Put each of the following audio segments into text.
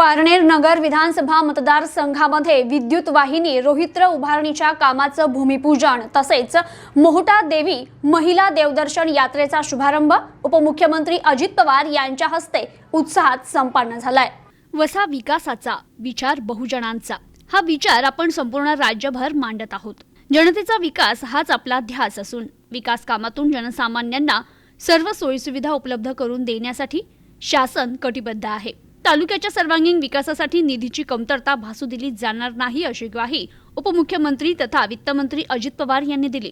पारनेर नगर विधानसभा मतदारसंघामध्ये विद्युत वाहिनी रोहित्र उभारणीच्या कामाचं भूमिपूजन तसेच मोहटा देवी महिला देवदर्शन यात्रेचा शुभारंभ उपमुख्यमंत्री अजित पवार यांच्या हस्ते उत्साहात संपन्न झालाय। वसा विकासाचा विचार बहुजनांचा हा विचार आपण संपूर्ण राज्यभर मांडत आहोत। जनतेचा विकास हाच आपला ध्यास असून विकास कामातून जनसामान्यांना सर्व सोयीसुविधा उपलब्ध करून देण्यासाठी शासन कटिबद्ध आहे। तालुक्याच्या सर्वांगीण विकासासाठी निधीची कमतरता भासू दिली जाणार नाही अशी ग्वाही उपमुख्यमंत्री तथा वित्तमंत्री अजित पवार यांनी दिली।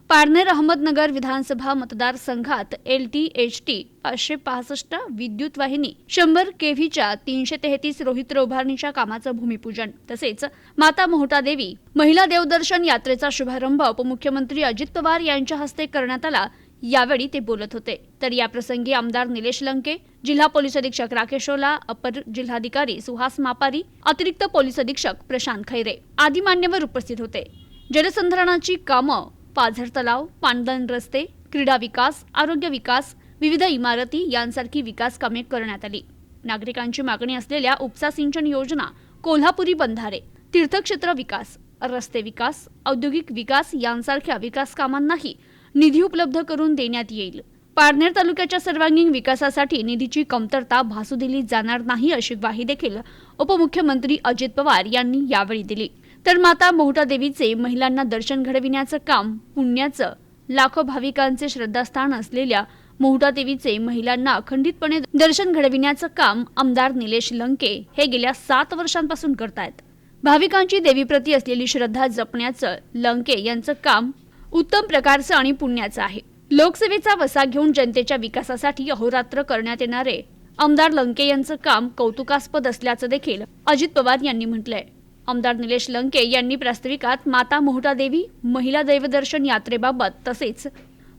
पारनेर अहमदनगर विधानसभा मतदारसंघात LTHT 565 विद्युत वाहिनी 100 kVच्या 333 रोहित्र उभारणीच्या कामाचं भूमिपूजन तसेच माता मोहटा देवी महिला देवदर्शन यात्रेचा शुभारंभ उपमुख्यमंत्री अजित पवार यांच्या हस्ते करण्यात आला। यावेळी ते बोलत होते। तर या प्रसंगी आमदार निलेश लंके, जिल्हा पोलीस अधीक्षक राकेश ओला, अपर जिल्हाधिकारी सुहास मापारी, अतिरिक्त पोलीस अधीक्षक प्रशांत खैरे आदी मान्यवर उपस्थित होते। जलसंधारणाची कामं, पाझर तलाव, पाणदन रस्ते, क्रीडा विकास, आरोग्य विकास, विविध इमारती यांसारखी विकास कामे करण्यात आली। नागरिकांची मागणी असलेल्या उपसा सिंचन योजना, कोल्हापुरी बंधारे, तीर्थक्षेत्र विकास, रस्ते विकास, औद्योगिक विकास यांसारख्या विकास कामांनाही निधी उपलब्ध करून देण्यात येईल। पारनेर तालुक्याच्या सर्वांगीण विकासासाठी निधीची कमतरता भासू दिली जाणार नाही अशी ग्वाही देखील उपमुख्यमंत्री अजित पवार यांनी यावेळी दिली। तर माता मोहटा देवीचे महिलांना दर्शन घडविण्याचं काम पुण्याचं लाखो भाविकांचे श्रद्धास्थान असलेल्या मोहटा देवीचे महिलांना अखंडितपणे दर्शन घडविण्याचं काम आमदार निलेश लंके हे गेल्या 7 वर्षांपासून करतायत। भाविकांची देवीप्रती असलेली श्रद्धा जपण्याचं लंके यांचं काम उत्तम प्रकारचं आणि पुण्याचं आहे। लोकसेवेचा वसा घेऊन जनतेच्या विकासासाठी अहोरात्र करण्यात येणारे आमदार लंके यांचं काम कौतुकास्पद असल्याचं देखील अजित पवार यांनी म्हटलंय। आमदार निलेश लंके यांनी प्रास्ताविकात माता मोहटा देवी महिला देवदर्शन यात्रेबाबत तसेच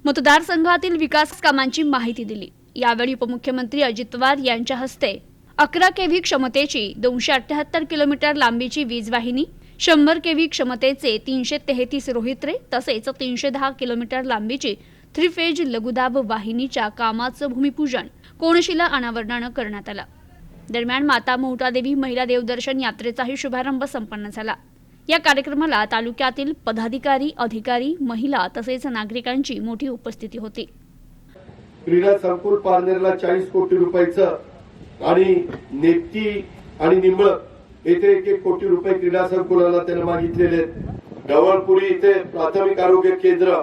मतदारसंघातील विकास कामांची माहिती दिली। यावेळी उपमुख्यमंत्री अजित पवार यांच्या हस्ते 11 kV क्षमतेची 278 किलोमीटर लांबीची वीज वाहिनी, 100 kV क्षमतेचे 333 रोहित्रे तसेच 310 किलोमीटर लांबीची 3 फेज लघुदाब वाहिनीच्या कामाचं भूमिपूजन कोनशिला अनावरणानं करण्यात आलं। दरम्यान माता मोहटा देवी महिला देवदर्शन यात्रेचाही शुभारंभ संपन्न झाला। या कार्यक्रमाला तालुक्यातील पदाधिकारी, अधिकारी, महिला तसेच नागरिकांची मोठी उपस्थिती होती। क्रीडा संकुल पारनेरला 40 कोटी रुपयाचं आणि नेप्ती आणि निंबळ येथे 1 कोटी रुपये क्रीडा संकुलाला त्याने मागितलेले आहेत। गवळपुरी इथे प्राथमिक आरोग्य केंद्र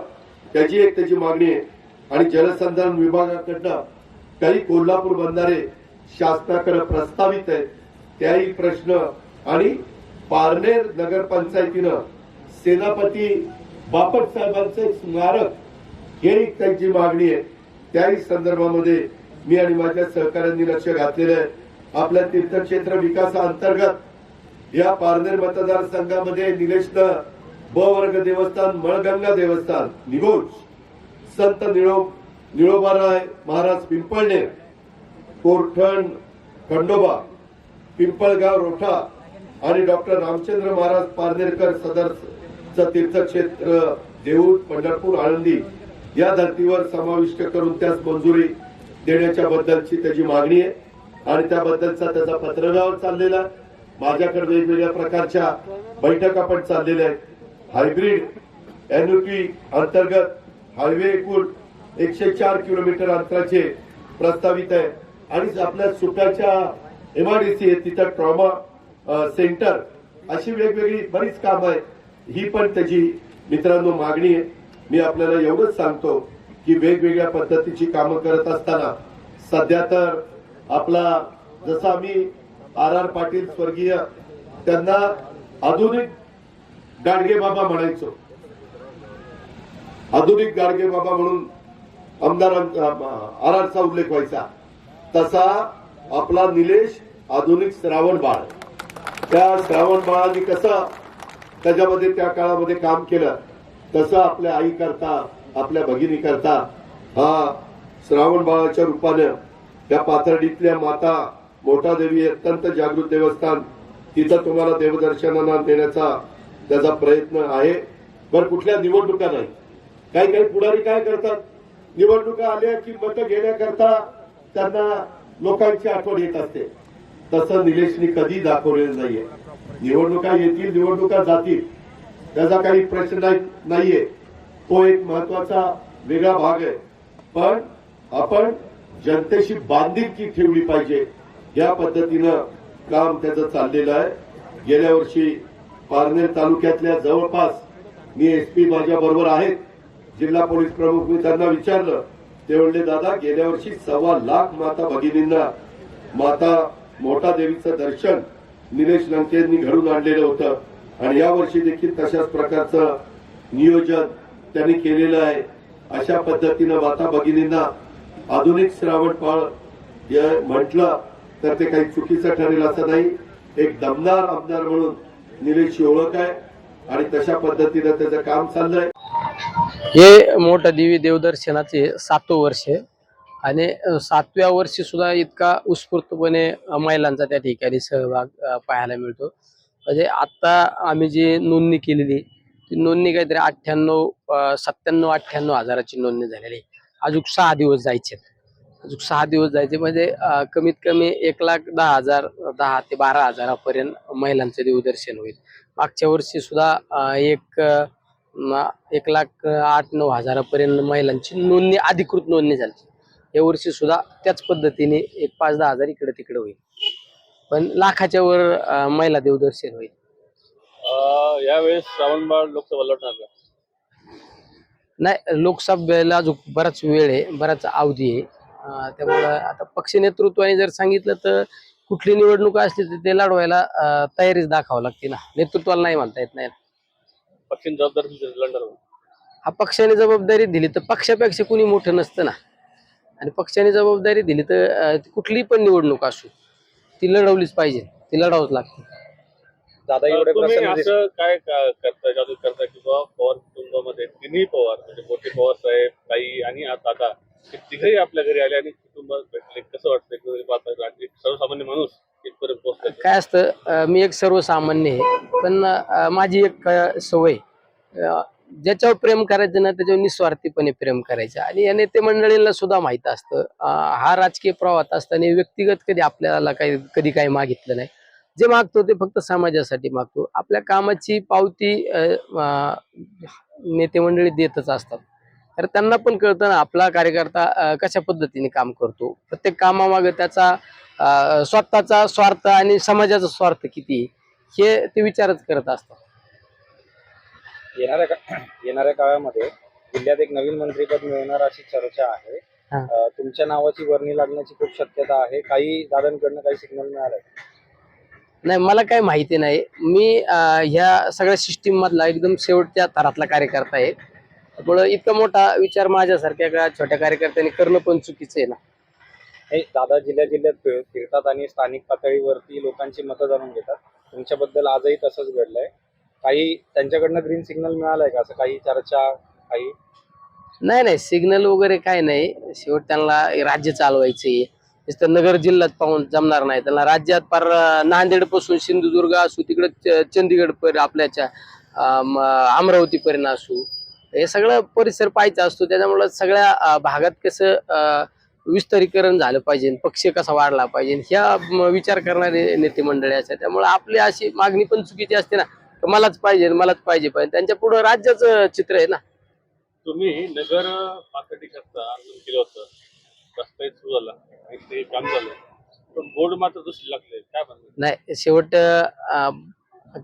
त्याची मागणी आहे आणि जलसंधारण विभागाकडनं काही कोल्हापूर बंधारे शासनाकडे प्रस्तावित आहेत त्याही प्रश्न आणि पारनेर नगरपंचायतीनं सेनापती बापट साहेबांचे स्मारक हे त्यांची मागणी आहे। त्याही संदर्भामध्ये मी आणि माझ्या सहकाऱ्यांनी लक्ष घातलेलं आहे। आपल्या तीर्थक्षेत्र विकासाअंतर्गत या पारनेर मतदारसंघामध्ये निलेशनं ब वर्ग देवस्थान, मळगंगा देवस्थान, निगोज, संत निळोबाराय महाराज पिंपळनेर, कोरठण खंडोबा, पिंपळगाव रोठा आणि डॉक्टर रामचंद्र महाराज पारनेरकर सदरचं तीर्थक्षेत्र देऊळ, पंढरपूर, आळंदी या धर्तीवर समाविष्ट करून त्यास मंजुरी देण्याच्या बद्दलची त्याची मागणी आहे आणि त्याबद्दलचा त्याचा पत्रव्यवहार चाललेला। माझ्याकडे वेगवेगळ्या प्रकारच्या बैठका पण चाललेल्या आहेत। हायब्रिड एन्युटी अंतर्गत हायवे एकूण 104 किलोमीटर अंतराचे प्रस्तावित आहे आणि आपल्या सुप्याच्या MRDC आहे तिथं ट्रॉमा सेंटर अशी वेगवेगळी बरीच कामं आहेत। ही पण त्याची मित्रांनो मागणी आहे। मी आपल्याला एवढंच सांगतो की वेगवेगळ्या पद्धतीची कामं करत असताना सध्या तर आपला जसं आम्ही RR पाटील स्वर्गीय त्यांना आधुनिक गाडगे बाबा म्हणायचो, आधुनिक गाडगे बाबा म्हणून आमदार RRचा उल्लेख व्हायचा, तसा आपला निलेश आधुनिक श्रावण बाळ। त्या श्रावण बाळांनी कसं त्याच्यामध्ये त्या काळामध्ये काम केलं तसं आपल्या आई करता, आपल्या भगिनी करता हा श्रावण बाळाच्या रूपानं त्या पाथर्डीतल्या माता मोठा देवी अत्यंत जागृत देवस्थान तिथं तुम्हाला देवदर्शनाला देण्याचा त्याचा प्रयत्न आहे। पण कुठल्या निवडणुका नाही। काही पुढारी काय करतात, निवडणुका आल्या की मतं घेण्याकरता त्यांना लोकांची आठवण येत असते। तसं निलेशनी कधी दाखवलेलं नाहीये. निवडणुका येतील, निवडणुका जातील, त्याचा काही प्रश्न नाहीये. तो एक महत्वाचा वेगळा भाग आहे. पण आपण जनतेशी बांधिलकी ठेवली पाहिजे, या पद्धतीनं काम त्याचं चाललेलं आहे. गेल्या वर्षी पारनेर तालुक्यातल्या जवळपास, मी एसपी माझ्या बरोबर आहेत, जिल्हा पोलीस प्रमुख, मी त्यांना विचारलं, ते म्हणले दादा गेल्या वर्षी 1.25 लाख माता भगिनींना माता मोठा देवीचं दर्शन निलेश लंकेंनी घडून आणलेलं होतं. आणि या वर्षी देखील तशाच प्रकारचं नियोजन त्यांनी केलेलं आहे. अशा पद्धतीनं माता भगिनींना आधुनिक श्रावणपाळ म्हटलं तर ते काही चुकीचं ठरेल असं नाही. एक दमदार आमदार म्हणून निलेशची ओळख आहे आणि तशा पद्धतीनं त्याचं काम चाललंय. हे मोठा देवी देवदर्शनाचे 7वं वर्ष आहे आणि 7व्या वर्षी सुद्धा इतका उत्स्फूर्तपणे महिलांचा त्या ठिकाणी सहभाग पाहायला मिळतो. म्हणजे आता आम्ही जी नोंदणी केलेली ती नोंदणी काहीतरी 97-98 हजाराची नोंदणी झालेली. अजून 6 दिवस जायचे, अजून 6 दिवस जायचे. म्हणजे कमीत कमी 1,10,000 10 ते 12 हजारापर्यंत महिलांचं देवदर्शन होईल. मागच्या वर्षी सुद्धा 1,08,9 हजारापर्यंत महिलांची नोंदणी, अधिकृत नोंदणी झाली. या वर्षी सुद्धा त्याच पद्धतीने 5-10 हजार इकडे तिकडे होईल, पण लाखाच्या वर महिला देवदर्शन होईल. यावेळेस श्रावणबाळ लोकसभा लढणार का? नाही, लोकसभेला अजून बराच वेळ आहे, बराच अवधी आहे. त्यामुळं आता पक्ष नेतृत्वाने जर सांगितलं तर कुठली निवडणूक असली तर ते लढवायला तयारीच दाखवावं लागते ना. नेतृत्वाला नाही म्हणता येत नाही. पक्षाने जबाबदारी लढणार का? हा, पक्षाने जबाबदारी दिली तर पक्षापेक्षा कुणी मोठं नसतं ना. आणि पक्षाने जबाबदारी दिली तर कुठलीही पण निवडणूक असो ती लढवलीच पाहिजे, ती लढावंच लागते. दादा एवढे असं काय करता की बाबा पवार कुटुंबामध्ये तिन्ही पवार म्हणजे मोठे पवार साहेब, ताई आणि दादा हे तिघही आपल्या घरी आले आणि कुटुंबात भेटले, कसं वाटतं? सर्वसामान्य माणूस इथपर्यंत पोहोचला. काय असतं, मी एक सर्वसामान्य आहे, पण माझी एक सवय, ज्याच्यावर प्रेम करायचं ना त्याच्यावर निस्वार्थीपणे प्रेम करायचं. आणि या नेते मंडळींना सुद्धा माहित असतं हा राजकीय प्रवाहात असताना व्यक्तिगत कधी आपल्याला कधी काही मागितलं नाही. जे मागतो ते फक्त समाजासाठी मागतो. आपल्या कामाची पावती नेते मंडळी देतच असतात. तर त्यांना पण कळतं ना आपला कार्यकर्ता कशा पद्धतीने काम करतो. प्रत्येक कामामागे त्याचा स्वतःचा स्वार्थ आणि समाजाचा स्वार्थ किती हे ते विचारच करत असतात. येणाऱ्या काळामध्ये जिल्ह्यात एक नवीन मंत्रिपद मिळणार अशी चर्चा आहे. तुमच्या नावाची वर्णी लागण्याची खूप शक्यता आहे. काही दादांकडनं काही सिग्नल मिळालाय? नाही, मला काही माहिती नाही. मी ह्या सगळ्या सिस्टीम मधला एकदम शेवटच्या थरातला कार्यकर्ता आहे. त्यामुळं इतका मोठा विचार माझ्यासारख्या छोट्या कार्यकर्त्यांनी करणं पण चुकीचं आहे ना. हे दादा जिल्ह्यात फिरतात आणि स्थानिक पातळीवरती लोकांची मतं जाणून घेतात. तुमच्याबद्दल आजही तसंच घडलंय. काही त्यांच्याकडनं ग्रीन सिग्नल मिळालाय का? असं काही चर्चा काही? नाही, सिग्नल वगैरे काय नाही. शेवट त्यांना राज्य चालवायचंय. नुसतं नगर जिल्ह्यात पाहून जमणार नाही. त्यांना राज्यात पार नांदेड पासून सिंधुदुर्ग असू, तिकडे चंदीगड पर्यंत, आपल्याच्या अमरावती पर्यंत असू, हे सगळं परिसर पाहायचा असतो. त्याच्यामुळे सगळ्या भागात कसं विस्तारीकरण झालं पाहिजे, पक्ष कसा वाढला पाहिजे, ह्या विचार करणारे नेते मंडळी असतात. त्यामुळे आपली अशी मागणी पण चुकीची असते ना, मलाच पाहिजे. त्यांच्या पुढे राज्याचं चित्र आहे ना. तुम्ही नगर पातळी करता आंदोलन केलं होतं, रस्ता सुरू झाला आणि ते काम झालं, पण बोर्ड मात्र दुसरी लागले, काय म्हणतात? नाही, शेवट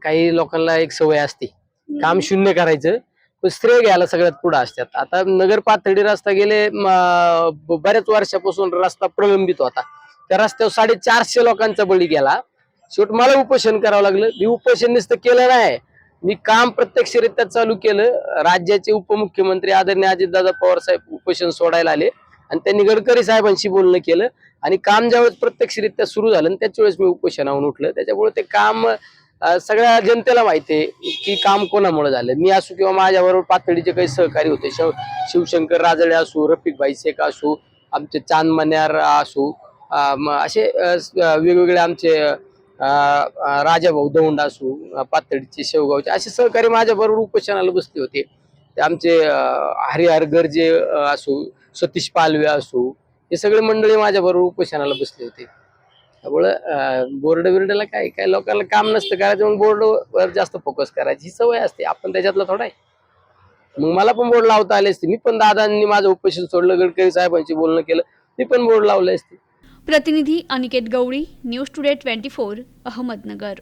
काही लोकांना एक सवय असते काम शून्य करायचं, पण श्रेय घ्यायला सगळ्यात पुढे असतात. आता नगर पातळी रस्ता गेले बऱ्याच वर्षापासून रस्ता प्रलंबित होता. त्या रस्त्यावर 450 लोकांचा बळी गेला. शेवट मला उपोषण करावं लागलं. मी उपोषण नुसतं केलं नाही, मी काम प्रत्यक्षरित्या चालू केलं. राज्याचे उपमुख्यमंत्री आदरणीय अजितदादा पवार साहेब उपोषण सोडायला आले आणि त्यांनी गडकरी साहेबांशी बोलणं केलं आणि काम ज्यावेळेस प्रत्यक्षरित्या सुरू झालं त्याच वेळेस मी उपोषणावरून उठलं. त्याच्यामुळे ते काम सगळ्या जनतेला माहिती आहे की काम कोणामुळे झालं. मी असू किंवा माझ्याबरोबर पातळीचे काही सहकारी होते, शिवशंकर राजळे असू, रफिकभाई शेख असू, आमचे चांद मन्यार असू, असे वेगवेगळे आमचे राजाभाऊ दौंड असू, पातळीचे, शेवगावचे, असे सहकारी माझ्या बरोबर उपोषणाला बसले होते. ते आमचे हरिहर गर्जे असू, सतीश पालवे असू, हे सगळे मंडळी माझ्या बरोबर उपोषणाला बसले होते. त्यामुळं बोर्ड बिर्डला काय काय लोकांना काम नसतं करायचं, मग बोर्डवर जास्त फोकस करायची ही सवय असते. आपण त्याच्यातला थोडा आहे. मग मला पण बोर्ड लावता आले असते. मी पण दादांनी माझं उपोषण सोडलं, गडकरी साहेबांशी बोलणं केलं, मी पण बोर्ड लावले असते. प्रतिनिधी अनिकेत गवळी, न्यूज टुडे 24, अहमदनगर.